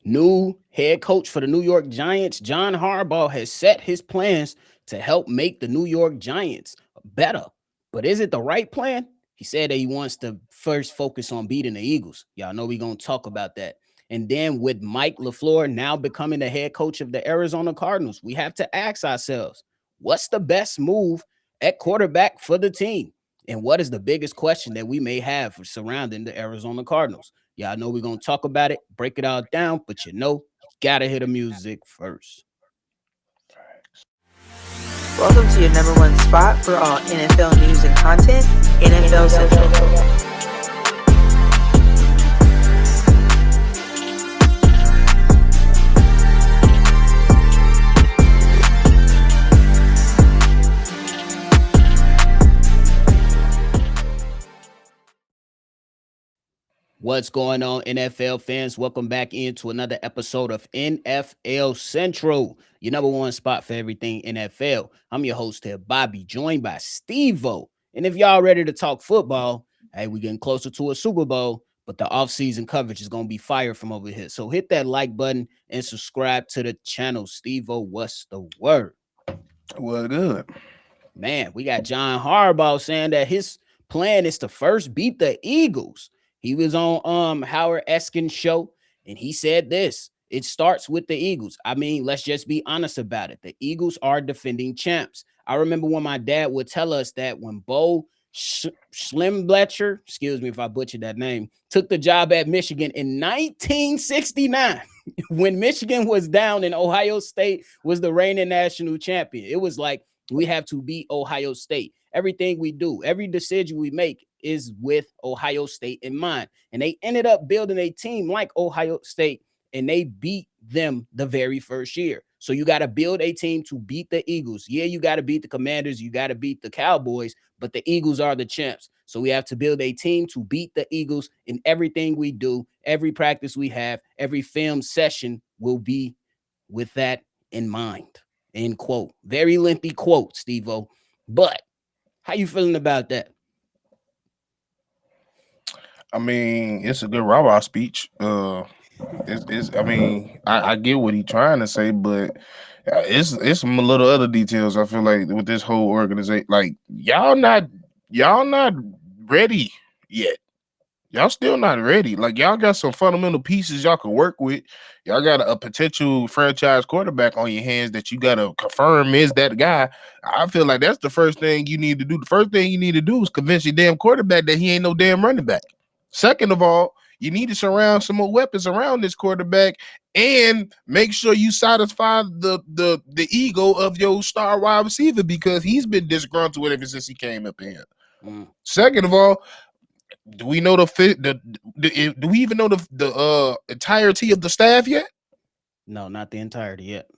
New head coach for the New York Giants, John Harbaugh, has set his plans to help make the New York Giants better. But is it the right plan? He said that he wants to first focus on beating the Eagles. Y'all know we're going to talk about that. And then with Mike Lafleur now becoming the head coach of the Arizona Cardinals, we have to ask ourselves, what's the best move at quarterback for the team? And what is the biggest question that we may have for surrounding the Arizona Cardinals? Y'all know we're going to talk about it, break it all down, but you got to hear the music first. Welcome to your number one spot for all NFL news and content, NFL Central. What's going on, NFL fans? Welcome back into another episode of NFL Central, your number one spot for everything NFL. I'm your host here, Bobby, joined by Steve-O. And if y'all ready to talk football, hey, we're getting closer to a Super Bowl, but the offseason coverage is going to be fire from over here. So hit that like button and subscribe to the channel. Steve-O, what's the word? Well, good. Man, we got John Harbaugh saying that his plan is to first beat the Eagles. He was on Howard Eskin's show, and he said this: it starts with the Eagles. I mean, let's just be honest about it. The Eagles are defending champs. I remember when my dad would tell us that when Bo Schlimbletcher, excuse me if I butchered that name, took the job at Michigan in 1969, when Michigan was down and Ohio State was the reigning national champion. It was like, we have to beat Ohio State. Everything we do, every decision we make is with Ohio State in mind. And they ended up building a team like Ohio State, and they beat them the very first year. So you got to build a team to beat the Eagles. Yeah, you got to beat the Commanders. You got to beat the Cowboys, but the Eagles are the champs. So we have to build a team to beat the Eagles in everything we do, every practice we have, every film session will be with that in mind. End quote. Very lengthy quote, Steve-O. But how you feeling about that? I mean, it's a good rah-rah speech. It's. I mean, I get what he's trying to say, but it's some little other details. I feel like with this whole organization, like y'all not ready yet. Y'all still not ready. Like y'all got some fundamental pieces y'all can work with. Y'all got a potential franchise quarterback on your hands that you got to confirm is that guy. I feel like that's the first thing you need to do. The first thing you need to do is convince your damn quarterback that he ain't no damn running back. Second of all, you need to surround some more weapons around this quarterback and make sure you satisfy the ego of your star wide receiver because he's been disgruntled ever since he came up in here. Second of all, do we know do we even know the entirety of the staff yet? No, not the entirety yet.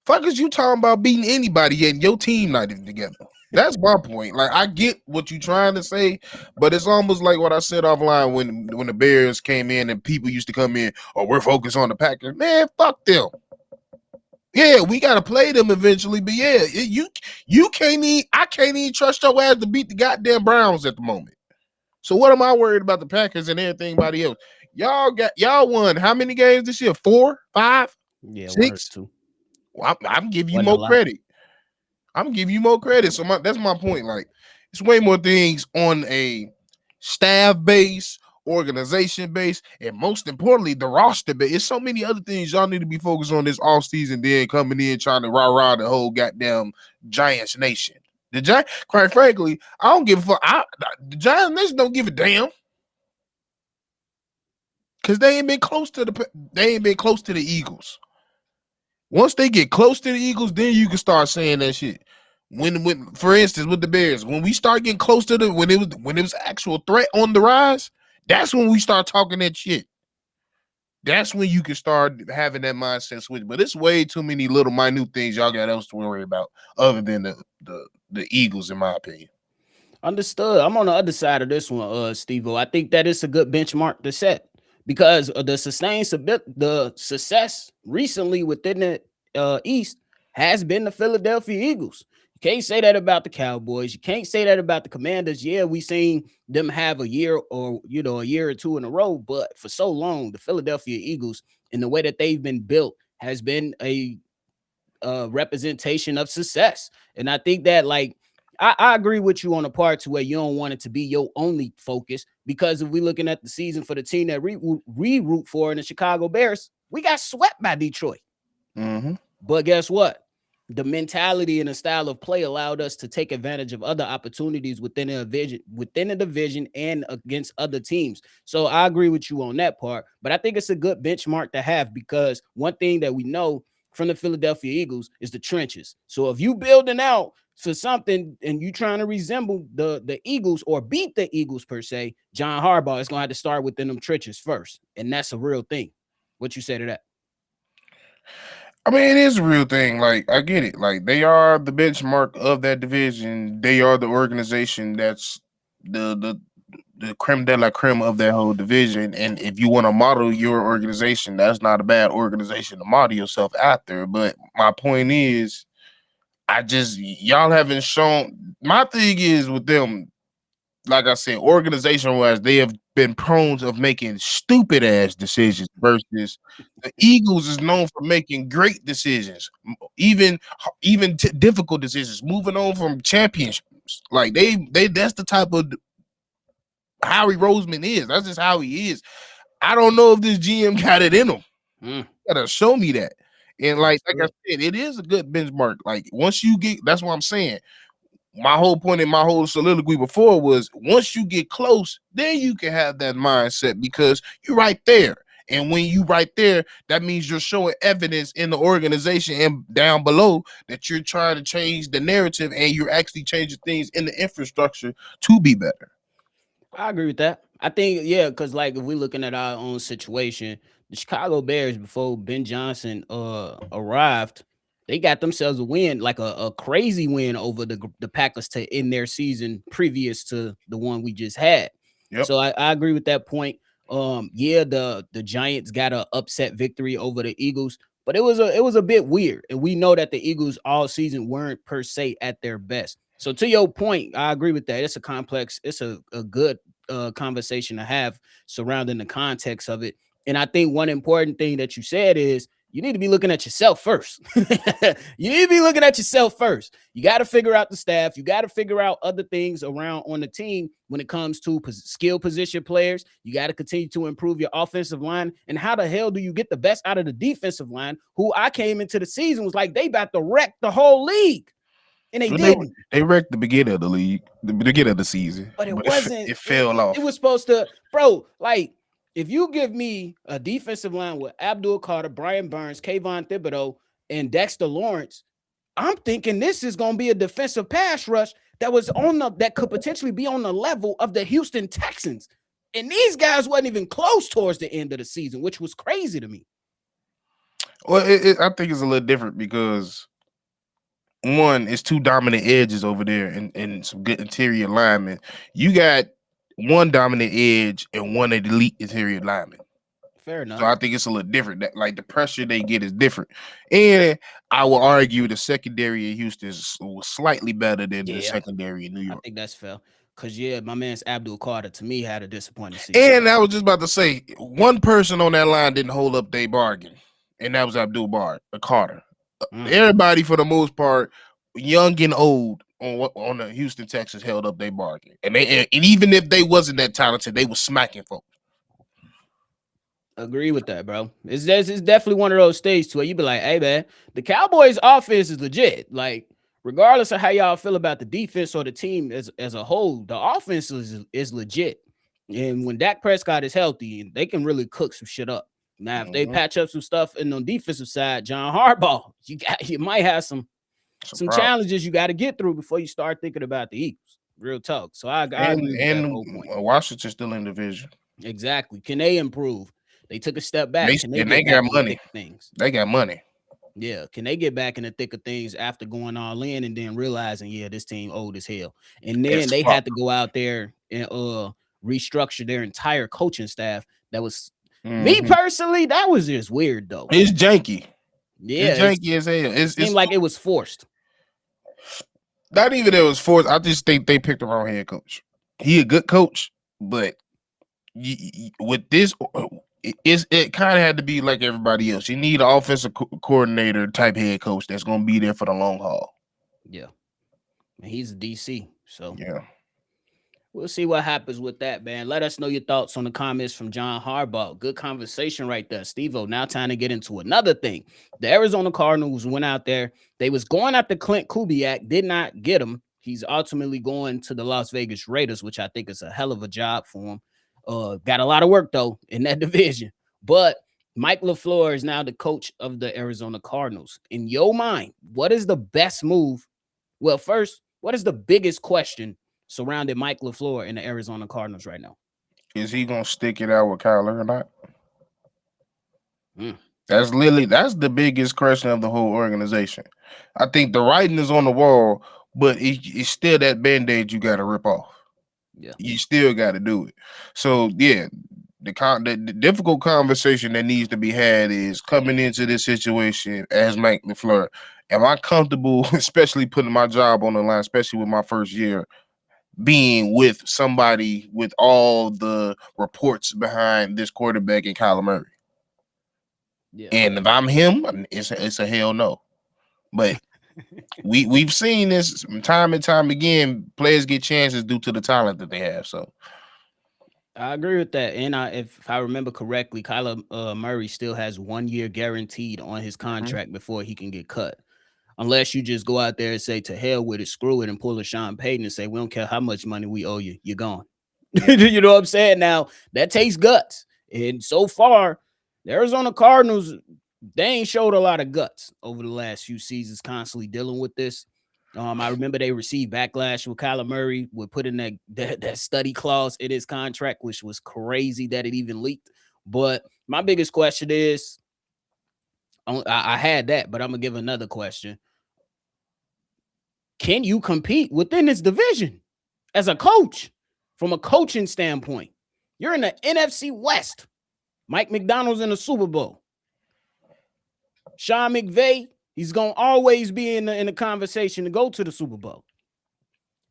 Fuck is you talking about beating anybody yet and your team not even together? That's my point. Like I get what you're trying to say, but it's almost like what I said offline when the Bears came in and people used to come in, oh, we're focused on the Packers. Man, fuck them. Yeah, we gotta play them eventually, but yeah, you can't even I can't even trust your ass to beat the goddamn Browns at the moment. So what am I worried about the Packers and everybody else? Y'all won how many games this year? 4, 5, Yeah, 6? 2. Well, I'm giving you more credit. I'm giving you more credit. So that's my point. Like, it's way more things on a staff base, organization base, and most importantly, the roster base. It's so many other things y'all need to be focused on this offseason, then coming in trying to rah-rah the whole goddamn Giants nation. The Giants, quite frankly, I don't give a fuck. The Giants nation don't give a damn. Because they ain't been close to the Eagles. Once they get close to the Eagles, then you can start saying that shit. When for instance, with the Bears, when we start getting close to when it was actual threat on the rise, that's when we start talking that shit. That's when you can start having that mindset switch. But it's way too many little minute things y'all got else to worry about other than the Eagles, in my opinion. Understood. I'm on the other side of this one, Steve-O. I think that it's a good benchmark to set because the success recently within the East has been the Philadelphia Eagles. You can't say that about the Cowboys. You can't say that about the Commanders. Yeah, we seen them have a year or a year or two in a row, but for so long, the Philadelphia Eagles and the way that they've been built has been a representation of success. And I think that I agree with you on the part to where you don't want it to be your only focus, because if we're looking at the season for the team that we root for in the Chicago Bears, we got swept by Detroit. Mm-hmm. But guess what? The mentality and the style of play allowed us to take advantage of other opportunities within the division and against other teams. So I agree with you on that part. But I think it's a good benchmark to have, because one thing that we know from the Philadelphia Eagles is the trenches. So if you building out for something and you trying to resemble the Eagles or beat the Eagles per se, John Harbaugh is gonna have to start within them trenches first, and that's a real thing. What you say to that? I mean, it is a real thing. Like, I get it. Like, they are the benchmark of that division. They are the organization that's the creme de la creme of that whole division. And if you want to model your organization, that's not a bad organization to model yourself after. But my point is, y'all haven't shown. My thing is with them, like I said, organization wise, they have been prone of making stupid ass decisions versus the Eagles is known for making great decisions, even difficult decisions, moving on from championships. Like they that's the type of Howie Roseman is. That's just how he is. I don't know if this GM got it in him. Gotta show me that. And like I said, it is a good benchmark. Like once you get, that's what I'm saying. My whole point in my whole soliloquy before was once you get close, then you can have that mindset because you're right there. And when you right there, that means you're showing evidence in the organization and down below that you're trying to change the narrative and you're actually changing things in the infrastructure to be better. I agree with that. I think, yeah, because if we're looking at our own situation, the Chicago Bears, before Ben Johnson arrived, they got themselves a win, like a crazy win over the Packers to end their season previous to the one we just had. Yep. So I agree with that point. Yeah, the Giants got a upset victory over the Eagles, but it was a bit weird, and we know that the Eagles all season weren't per se at their best. So to your point, I agree with that. It's a complex, it's a good conversation to have surrounding the context of it. And I think one important thing that you said is you need to be looking at yourself first. You need to be looking at yourself first. You got to figure out the staff. You got to figure out other things around on the team when it comes to skill position players. You got to continue to improve your offensive line. And how the hell do you get the best out of the defensive line, who I came into the season was like they about to wreck the whole league? And they didn't. They wrecked the beginning of the league, the beginning of the season. But it wasn't. It fell off. It was supposed to, bro, if you give me a defensive line with Abdul Carter, Brian Burns, Kayvon Thibodeau, and Dexter Lawrence, I'm thinking this is going to be a defensive pass rush that could potentially be on the level of the Houston Texans. And these guys wasn't even close towards the end of the season, which was crazy to me. Well, I think it's a little different because one, it's two dominant edges over there and some good interior linemen. You got one dominant edge and one elite interior lineman. Fair enough. So I think it's a little different. That the pressure they get is different. And I will argue the secondary in Houston was slightly better than the secondary in New York. I think that's fair. Because, my man's Abdul Carter, to me, had a disappointing season. And I was just about to say, one person on that line didn't hold up their bargain, and that was Abdul Carter. Everybody, for the most part, young and old, on the Houston Texans held up their bargain. And even if they wasn't that talented, they was smacking folks. Agree with that, bro. It's definitely one of those stages to where you be like, hey, man, the Cowboys offense is legit. Like, regardless of how y'all feel about the defense or the team as a whole, the offense is legit. And when Dak Prescott is healthy, they can really cook some shit up. Now, if they patch up some stuff in the defensive side, John Harbaugh, you might have some challenges you got to get through before you start thinking about the Eagles. Real talk. So I agree with that whole point. Washington's still in the division. Exactly. Can they improve? They took a step back. They got money. They got money. Yeah. Can they get back in the thick of things after going all in and then realizing, this team old as hell? And then they had to go out there and restructure their entire coaching staff. That was me personally. That was just weird though. It's janky. Yeah, it's janky as hell. It seemed like it was forced. Not even it was forced. I just think they picked the wrong head coach. He a good coach, but with this, it kind of had to be like everybody else. You need an offensive coordinator type head coach that's going to be there for the long haul. Yeah, and he's a DC, so Yeah. we'll see what happens with that, man. Let us know your thoughts on the comments from John Harbaugh. Good conversation right there, Steve-O. Now time to get into another thing. The Arizona Cardinals went out there. They was going after Clint Kubiak, did not get him. He's ultimately going to the Las Vegas Raiders, which I think is a hell of a job for him. Got a lot of work, though, in that division. But Mike Lafleur is now the coach of the Arizona Cardinals. In your mind, what is the best move? Well, first, what is the biggest question surrounding Mike Lafleur and the Arizona Cardinals right now? Is he gonna stick it out with Kyler or not? Mm. That's the biggest question of the whole organization. I think the writing is on the wall, but it's still that band-aid you got to rip off. Yeah. You still got to do it. So yeah, the difficult conversation that needs to be had is coming into this situation as Mike Lafleur. Am I comfortable, especially putting my job on the line, especially with my first year, being with somebody with all the reports behind this quarterback and Kyler Murray? Yeah. And if I'm him, it's a hell no. But we've seen this time and time again. Players get chances due to the talent that they have. So I agree with that. And if I remember correctly, Kyler Murray still has 1 year guaranteed on his contract before he can get cut. Unless you just go out there and say, to hell with it, screw it, and pull a Sean Payton and say, we don't care how much money we owe you, you're gone. You know what I'm saying? Now, that takes guts. And so far, the Arizona Cardinals, they ain't showed a lot of guts over the last few seasons, constantly dealing with this. I remember they received backlash with Kyler Murray with putting that study clause in his contract, which was crazy that it even leaked. But my biggest question is, I had that, but I'm gonna give another question. Can you compete within this division as a coach from a coaching standpoint? You're in the NFC West. Mike McDonald's in the Super Bowl. Sean McVay, he's going to always be in the conversation to go to the Super Bowl.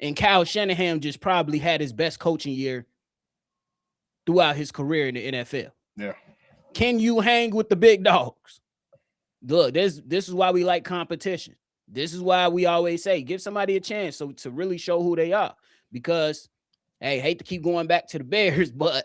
And Kyle Shanahan just probably had his best coaching year throughout his career in the NFL. Yeah. Can you hang with the big dogs? Look, this is why we like competition. This is why we always say, give somebody a chance to really show who they are. Because, hey, hate to keep going back to the Bears, but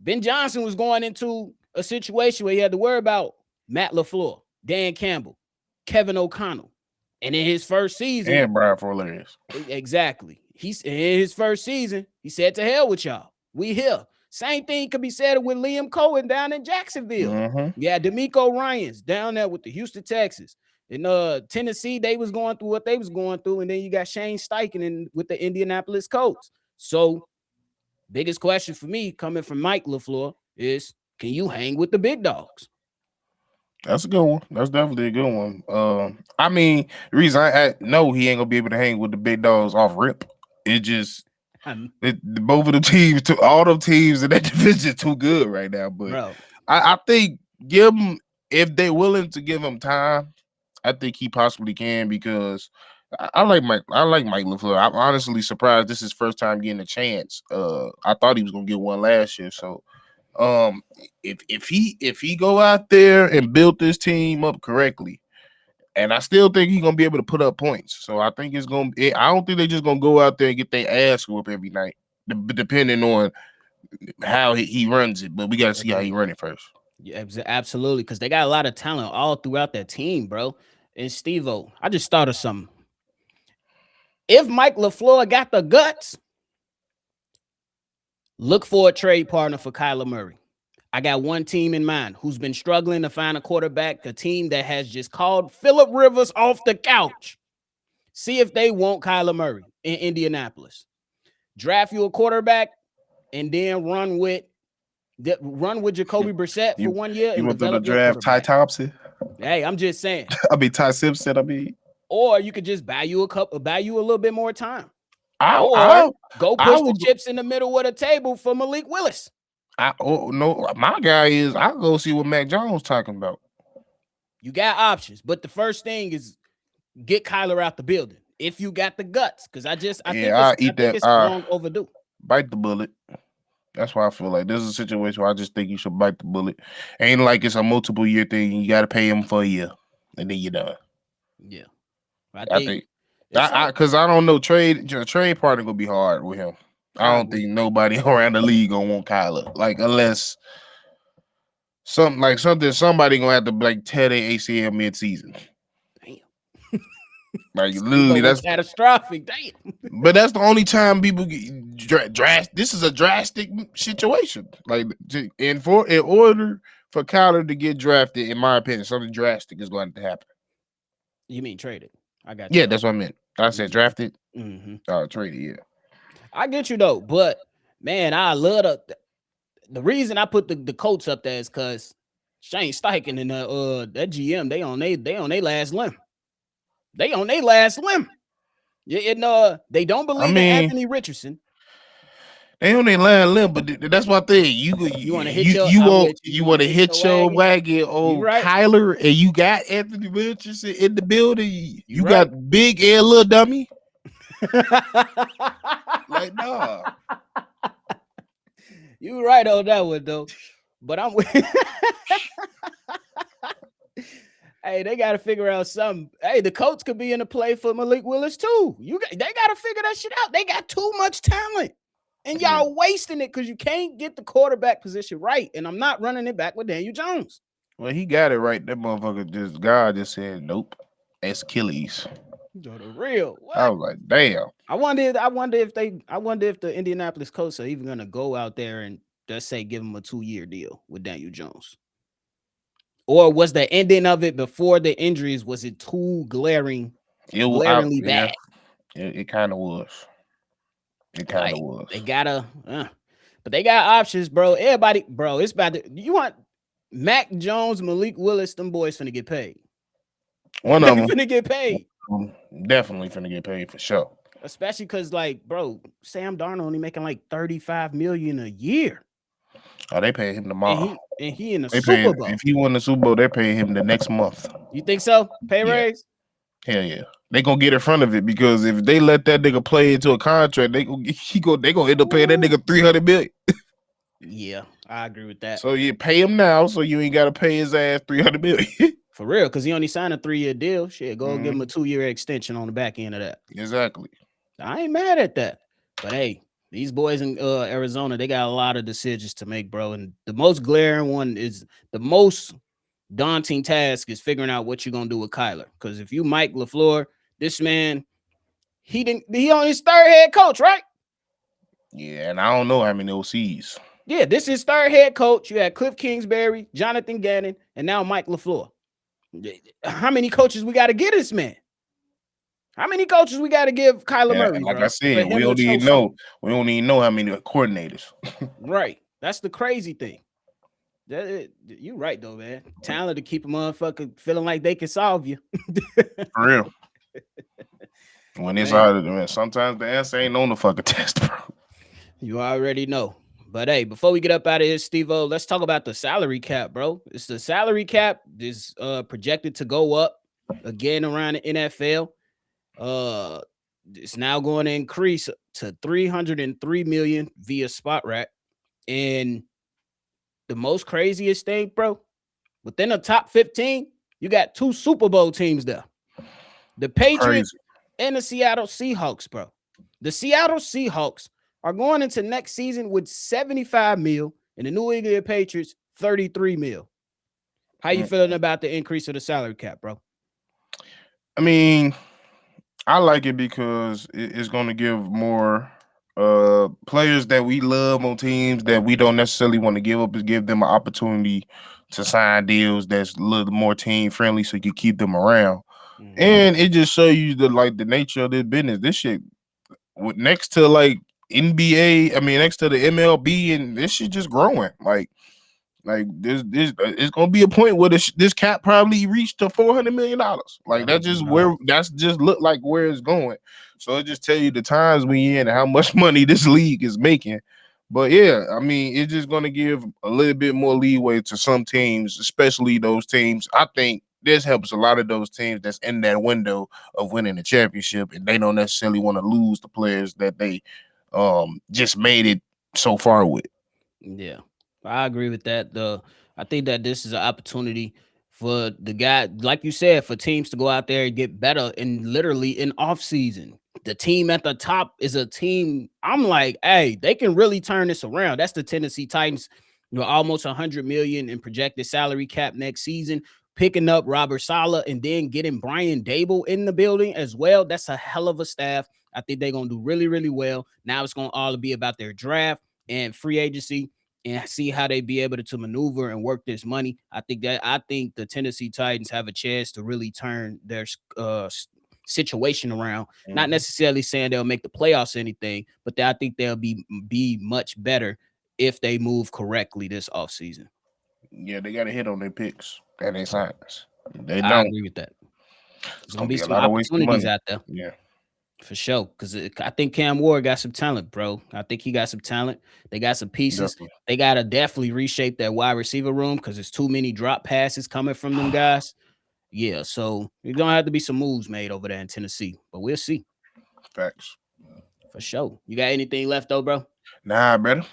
Ben Johnson was going into a situation where he had to worry about Matt LaFleur, Dan Campbell, Kevin O'Connell. And in his first season, and Brian Flores. Exactly. In his first season, he said, to hell with y'all. We here. Same thing could be said with Liam Cohen down in Jacksonville. Yeah, D'Amico Ryans down there with the Houston Texans. In Tennessee, they was going through what they was going through. And then you got Shane Steichen with the Indianapolis Colts. So, biggest question for me coming from Mike LaFleur is, can you hang with the big dogs? That's a good one. That's definitely a good one. I mean, the reason I know he ain't gonna be able to hang with the big dogs off rip. It just both of the teams, all the teams in that division, too good right now. But I think give him, if they're willing to give him time, I think he possibly can, because I like Mike LaFleur. I'm honestly surprised this is his first time getting a chance. I thought he was gonna get one last year. So if he go out there and build this team up correctly, and I still think he's gonna be able to put up points. So I think it's gonna. I don't think they're just gonna go out there and get their ass whooped every night, depending on how he runs it. But we gotta see how he run it first. Yeah, absolutely, because they got a lot of talent all throughout that team, bro. And Steve-O, I just thought of something. If Mike LaFleur got the guts, look for a trade partner for Kyler Murray. I got one team in mind who's been struggling to find a quarterback, a team that has just called Phillip Rivers off the couch. See if they want Kyler Murray in Indianapolis. Draft you a quarterback and then run with Jacoby Brissett for 1 year. You want them to draft Ty Thompson? Hey, I'm just saying. I mean Ty Simpson. Or you could just buy you a little bit more time. Or go push the chips in the middle of the table for Malik Willis. My guy is, I'll go see what Mac Jones talking about. You got options, but the first thing is get Kyler out the building. if you got the guts, because I I eat think that. it's long overdue. Bite the bullet. That's why I feel like this is a situation where I just think you should bite the bullet. Ain't like it's a multiple year thing. You got to pay him for a year, and then you're done. Yeah, I think it's because I don't know trade partner gonna be hard with him. I don't think nobody around the league gonna want Kyler. Like unless somebody gonna have to like tear their ACL mid season. Damn. Like literally, that's catastrophic. Damn. But that's the only time people get drastic. This is a drastic situation. Like in order for Kyler to get drafted, in my opinion, something drastic is going to happen. You mean traded? I got you. Yeah, that's what I meant. I said drafted. Mm-hmm. Traded. Yeah, I get you though, but man, I love the reason I put the Colts up there is because Shane Steichen and that GM they on their last limb. They on their last limb. Yeah, and they don't believe in Anthony Richardson. They on their last limb, but that's my thing. You want to hit your hit your wagon on Kyler, and you got Anthony Richardson in the building. You got big and little dummy. Like nah. You right on that one though, but I'm with. Hey, they got to figure out something. Hey, the Colts could be in the play for Malik Willis too. They got to figure that shit out. They got too much talent, and y'all wasting it because you can't get the quarterback position right. And I'm not running it back with Daniel Jones. Well, he got it right. That motherfucker God just said nope. Achilles. The real. What? I was like, damn. I wonder if the Indianapolis Colts are even gonna go out there and just say give him a 2-year deal with Daniel Jones. Or was the ending of it before the injuries? Was it too glaringly bad? It kind of was. It kind of was. They gotta, but they got options, bro. Everybody, bro, it's about to. You want Mac Jones, Malik Willis? Them boys finna get paid. One of them finna get paid. Definitely finna get paid for sure. Especially because, like, bro, Sam Darnold only making like $35 million a year. Oh, they pay him tomorrow. And he in the Super Bowl. If he won the Super Bowl, they pay him the next month. You think so? Pay raise? Hell yeah. They gonna get in front of it because if they let that nigga play into a contract, they gonna end up paying that nigga $300 million. Yeah, I agree with that. So you pay him now, so you ain't gotta pay his ass $300 million. For real, because he only signed a 3-year deal. Shit, go give him a 2-year extension on the back end of that. Exactly. I ain't mad at that. But hey, these boys in Arizona, they got a lot of decisions to make, bro. And the most glaring one is the most daunting task is figuring out what you're gonna do with Kyler. Because if you Mike Lafleur, this man, he on his 3rd head coach, right? Yeah, and I don't know how many OCs. Yeah, this is 3rd head coach. You had Cliff Kingsbury, Jonathan Gannon, and now Mike Lafleur. How many coaches we got to get this man? How many coaches we got to give Kyler Murray? Like bro, I said, we don't even know. We don't even know how many coordinators. Right. That's the crazy thing. You right though, man. Talent to keep a motherfucker feeling like they can solve you. For real. When it's hard, man, sometimes the answer ain't on the fucking test, bro. You already know. But hey, before we get up out of here, Steve-O, let's talk about the salary cap, bro. It's the salary cap is projected to go up again around the NFL. It's now going to increase to $303 million via spot rack. And the most craziest thing, bro, within the top 15, you got 2 Super Bowl teams there. The Patriots and the Seattle Seahawks, bro. The Seattle Seahawks are going into next season with $75 million and the New England Patriots $33 million. How you feeling about the increase of the salary cap, bro? I mean, I like it because it's going to give more players that we love on teams that we don't necessarily want to give up, is give them an opportunity to sign deals that's a little more team friendly so you can keep them around. And it just shows you the nature of this business. This shit next to like NBA, next to the MLB, and this shit just growing. Like this it's gonna be a point where this cap probably reached to $400 million. Like that's just look like where it's going. So it just tell you the times we in and how much money this league is making. But yeah, it's just gonna give a little bit more leeway to some teams, especially those teams. I think this helps a lot of those teams that's in that window of winning the championship, and they don't necessarily want to lose the players that they just made it so far with. Yeah, I agree with that. I think that this is an opportunity for the guy, like you said, for teams to go out there and get better and literally in off season. The team at the top is a team. I'm like, hey, they can really turn this around. That's the Tennessee Titans. Almost 100 million in projected salary cap next season. Picking up Robert Saleh and then getting Brian Dable in the building as well. That's a hell of a staff. I think they're gonna do really, really well. Now it's gonna all be about their draft and free agency and see how they be able to maneuver and work this money. I think the Tennessee Titans have a chance to really turn their situation around. Not necessarily saying they'll make the playoffs or anything, but I think they'll be much better if they move correctly this offseason. Yeah, they got to hit on their picks and their signs. They I don't. agree with that. It's There's gonna gonna be be a some lot of wasted opportunities money. out there. Yeah, For sure, because I think Cam Ward got some talent, bro. I think he got some talent. They got some pieces. definitely. They got to definitely reshape that wide receiver room because there's too many drop passes coming from them guys. Yeah, so there's gonna have to be some moves made over there in Tennessee, but we'll see. Facts. For sure. You got anything left though, bro? Nah, brother.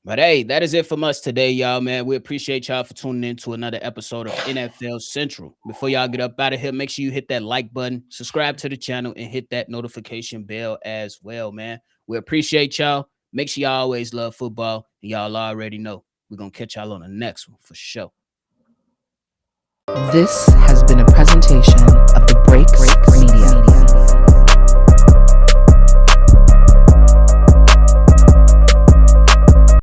But hey, that is it from us today, y'all, man. We appreciate y'all for tuning in to another episode of NFL Central. Before y'all get up out of here, make sure you hit that like button, subscribe to the channel, and hit that notification bell as well, man. We appreciate y'all. Make sure y'all always love football, and y'all already know we're going to catch y'all on the next one for sure. This has been a presentation of the Breaks